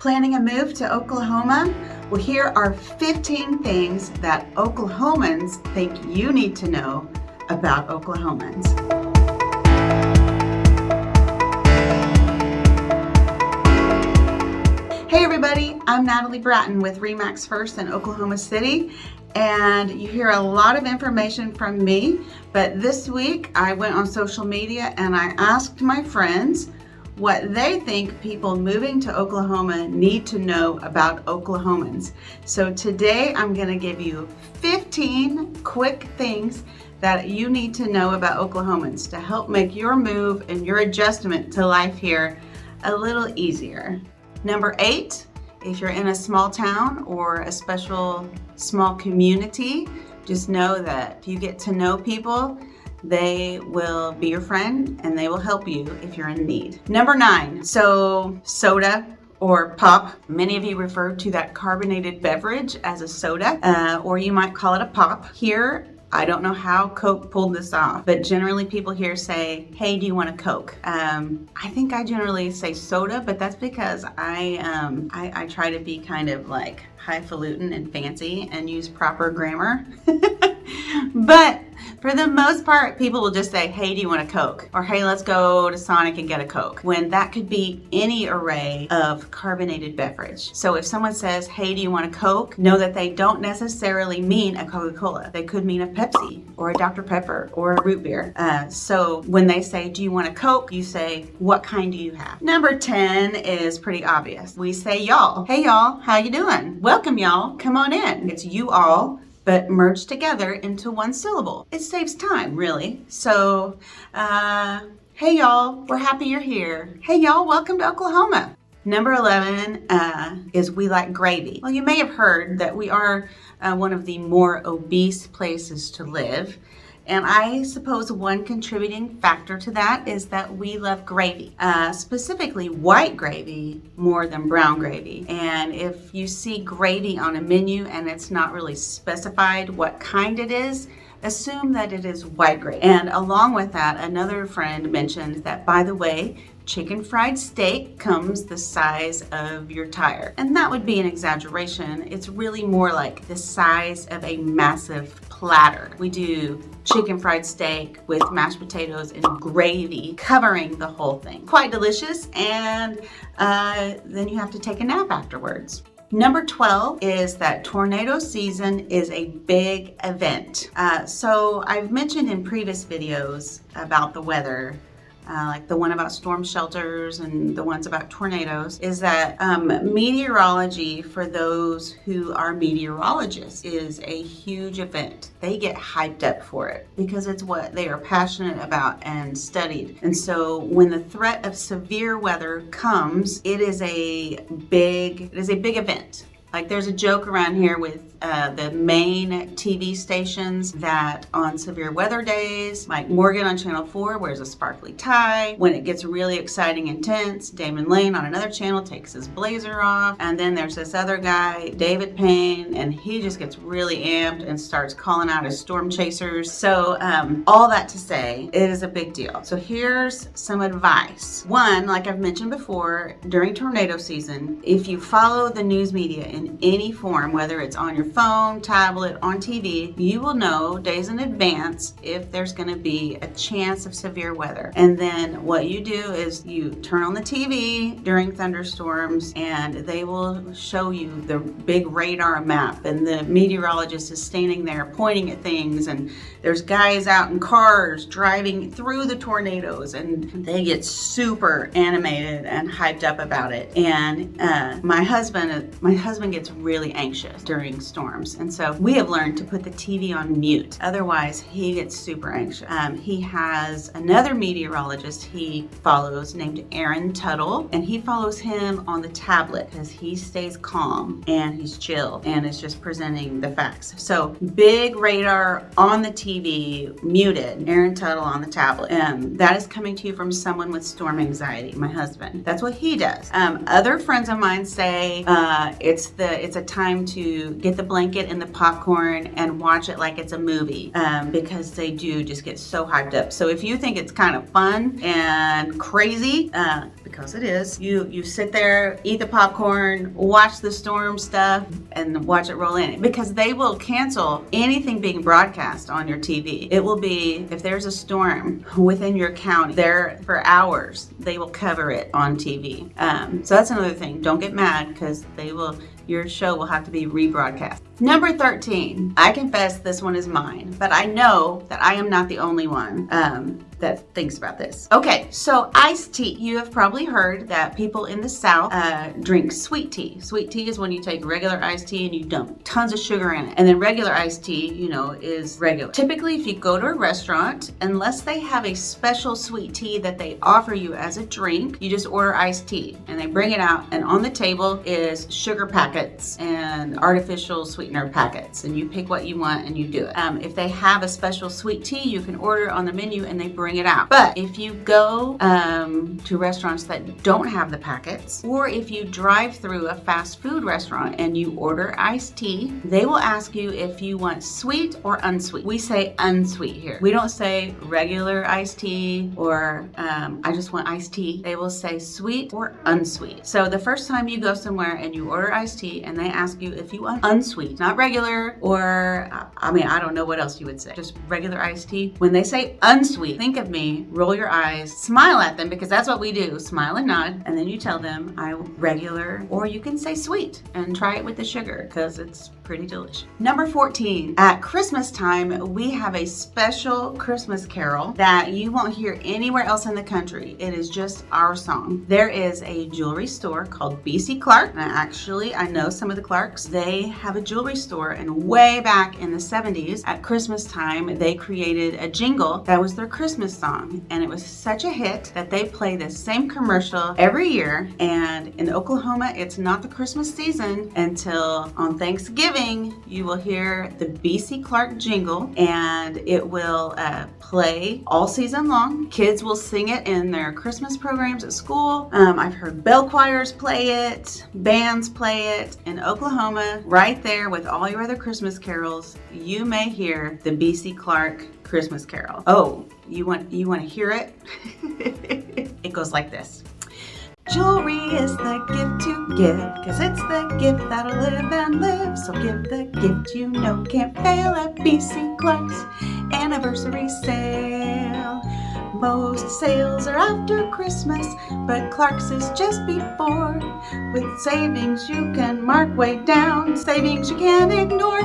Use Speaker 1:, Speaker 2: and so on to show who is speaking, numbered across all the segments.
Speaker 1: Planning a move to Oklahoma? Well, here are 15 things that Oklahomans think you need to know about Oklahomans. Hey everybody, I'm Natalie Bratton with RE/MAX First in Oklahoma City, and you hear a lot of information from me, but this week I went on social media and I asked my friends what they think people moving to Oklahoma need to know about Oklahomans. So today I'm going to give you 15 quick things that you need to know about Oklahomans to help make your move and your adjustment to life here a little easier. Number 8, if you're in a small town or a special small community, just know that if you get to know people, they will be your friend and they will help you if you're in need. Number 9, so soda or pop. Many of you refer to that carbonated beverage as a soda, or you might call it a pop. Here, I don't know how Coke pulled this off, but generally people here say, hey, do you want a Coke? I think I generally say soda, but that's because I try to be kind of like highfalutin and fancy and use proper grammar. But for the most part, people will just say, hey, do you want a Coke? Or hey, let's go to Sonic and get a Coke, when that could be any array of carbonated beverage. So if someone says, hey, do you want a Coke? Know that they don't necessarily mean a Coca-Cola. They could mean a Pepsi or a Dr. Pepper or a root beer. So when they say, do you want a Coke? You say, what kind do you have? Number 10 is pretty obvious. We say y'all. Hey y'all, how you doing? Welcome y'all, come on in. It's you all, but merged together into one syllable. It saves time, really. So, hey y'all, we're happy you're here. Hey y'all, welcome to Oklahoma. Number 11 is we like gravy. Well, you may have heard that we are one of the more obese places to live. And I suppose one contributing factor to that is that we love gravy, specifically white gravy more than brown gravy. And if you see gravy on a menu and it's not really specified what kind it is, assume that it is white gravy. And along with that, another friend mentioned that, by the way, chicken fried steak comes the size of your tire. And that would be an exaggeration. It's really more like the size of a massive platter. We do chicken fried steak with mashed potatoes and gravy covering the whole thing. Quite delicious, and then you have to take a nap afterwards. Number 12 is that tornado season is a big event. So I've mentioned in previous videos about the weather, like the one about storm shelters and the ones about tornadoes, is that meteorology, for those who are meteorologists, is a huge event. They get hyped up for it because it's what they are passionate about and studied. And so when the threat of severe weather comes, it is a big event. Like there's a joke around here with the main TV stations that on severe weather days, Mike Morgan on Channel 4 wears a sparkly tie. When it gets really exciting, intense, Damon Lane on another channel takes his blazer off. And then there's this other guy, David Payne, and he just gets really amped and starts calling out his storm chasers. So all that to say, it is a big deal. So here's some advice. One, like I've mentioned before, during tornado season, if you follow the news media in any form, whether it's on your phone, tablet, on TV, you will know days in advance if there's going to be a chance of severe weather. And then what you do is you turn on the TV during thunderstorms and they will show you the big radar map, and the meteorologist is standing there pointing at things, and there's guys out in cars driving through the tornadoes, and they get super animated and hyped up about it. And my husband gets really anxious during storms, and so we have learned to put the TV on mute. Otherwise, he gets super anxious. He has another meteorologist he follows named Aaron Tuttle, and he follows him on the tablet because he stays calm and he's chill and is just presenting the facts. So big radar on the TV, muted, Aaron Tuttle on the tablet. That is coming to you from someone with storm anxiety, my husband. That's what he does. Other friends of mine say it's a time to get the blanket and the popcorn and watch it like it's a movie, because they do just get so hyped up. So if you think it's kind of fun and crazy, because it is. You sit there, eat the popcorn, watch the storm stuff, and watch it roll in. Because they will cancel anything being broadcast on your TV. It will be, if there's a storm within your county, there for hours, they will cover it on TV. So that's another thing. Don't get mad, because your show will have to be rebroadcast. Number 13. I confess this one is mine, but I know that I am not the only one that thinks about this. Okay, so iced tea. You have probably heard that people in the South drink sweet tea. Sweet tea is when you take regular iced tea and you dump tons of sugar in it. And then regular iced tea, is regular. Typically, if you go to a restaurant, unless they have a special sweet tea that they offer you as a drink, you just order iced tea and they bring it out, and on the table is sugar packets and artificial sweetener packets, and you pick what you want and you do it. If they have a special sweet tea, you can order on the menu and they bring it out. But if you go to restaurants that don't have the packets, or if you drive through a fast food restaurant and you order iced tea, they will ask you if you want sweet or unsweet. We say unsweet here. We don't say regular iced tea or I just want iced tea. They will say sweet or unsweet. So the first time you go somewhere and you order iced tea and they ask you if you want unsweet, not regular, or I don't know what else you would say, just regular iced tea. When they say unsweet, think of me, roll your eyes, smile at them, because that's what we do, smile and nod, and then you tell them I regular, or you can say sweet and try it with the sugar, because it's pretty delicious. Number 14, at Christmas time, we have a special Christmas carol that you won't hear anywhere else in the country. It is just our song. There is a jewelry store called BC Clark, and I know some of the Clarks. They have a jewelry store, and way back in the 70s at Christmas time, they created a jingle that was their Christmas song, and it was such a hit that they play the same commercial every year. And in Oklahoma, it's not the Christmas season until on Thanksgiving. You will hear the BC Clark jingle, and it will play all season long. Kids will sing it in their Christmas programs at school. I've heard bell choirs play it, bands play it. In Oklahoma, right there with all your other Christmas carols, you may hear the BC Clark Christmas carol. Oh, you want to hear it? It goes like this. Jewelry is the gift to give, 'cause it's the gift that'll live and live. So give the gift you know can't fail at BC Clark's anniversary sale. Most sales are after Christmas, but Clark's is just before. With savings you can mark way down, savings you can't ignore.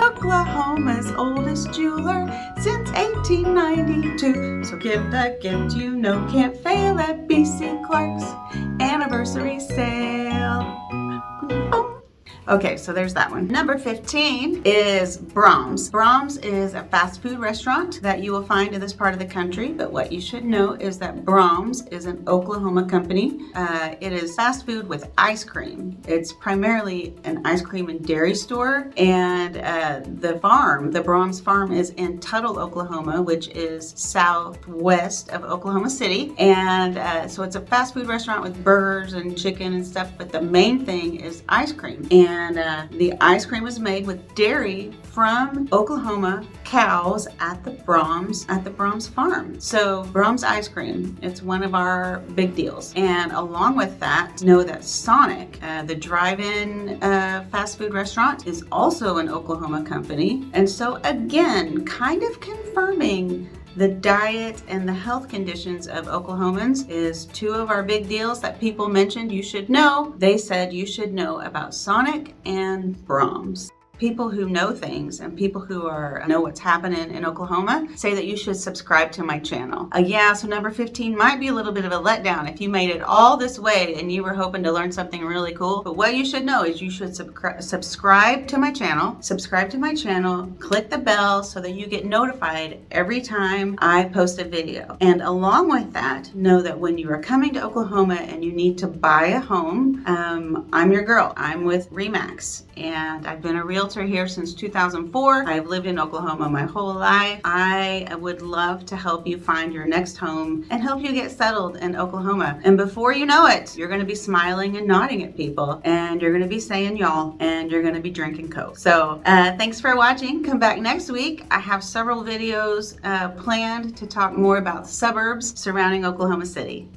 Speaker 1: Oklahoma's oldest jeweler since 1892. So give the gift you know can't fail at BC Clark's anniversary sale. Okay, so there's that one. Number 15 is Braums. Braums is a fast food restaurant that you will find in this part of the country, but what you should know is that Braums is an Oklahoma company. It is fast food with ice cream. It's primarily an ice cream and dairy store, and the Braums farm is in Tuttle, Oklahoma, which is southwest of Oklahoma City, and so it's a fast food restaurant with burgers and chicken and stuff, but the main thing is ice cream. And the ice cream is made with dairy from Oklahoma cows at the Braums farm. So Braums ice cream, it's one of our big deals. And along with that, know that Sonic, the drive-in fast food restaurant, is also an Oklahoma company. And so again, kind of confirming the diet and the health conditions of Oklahomans is two of our big deals that people mentioned you should know. They said you should know about Sonic and Braums. People who know things and people who know what's happening in Oklahoma say that you should subscribe to my channel. So number 15 might be a little bit of a letdown if you made it all this way and you were hoping to learn something really cool. But what you should know is you should subscribe to my channel, click the bell so that you get notified every time I post a video. And along with that, know that when you are coming to Oklahoma and you need to buy a home, I'm your girl. I'm with RE/MAX, and I've been a realtor here since 2004. I've lived in Oklahoma my whole life. I would love to help you find your next home and help you get settled in Oklahoma. And before you know it, you're going to be smiling and nodding at people, and you're going to be saying y'all, and you're going to be drinking Coke. So thanks for watching. Come back next week. I have several videos planned to talk more about the suburbs surrounding Oklahoma City.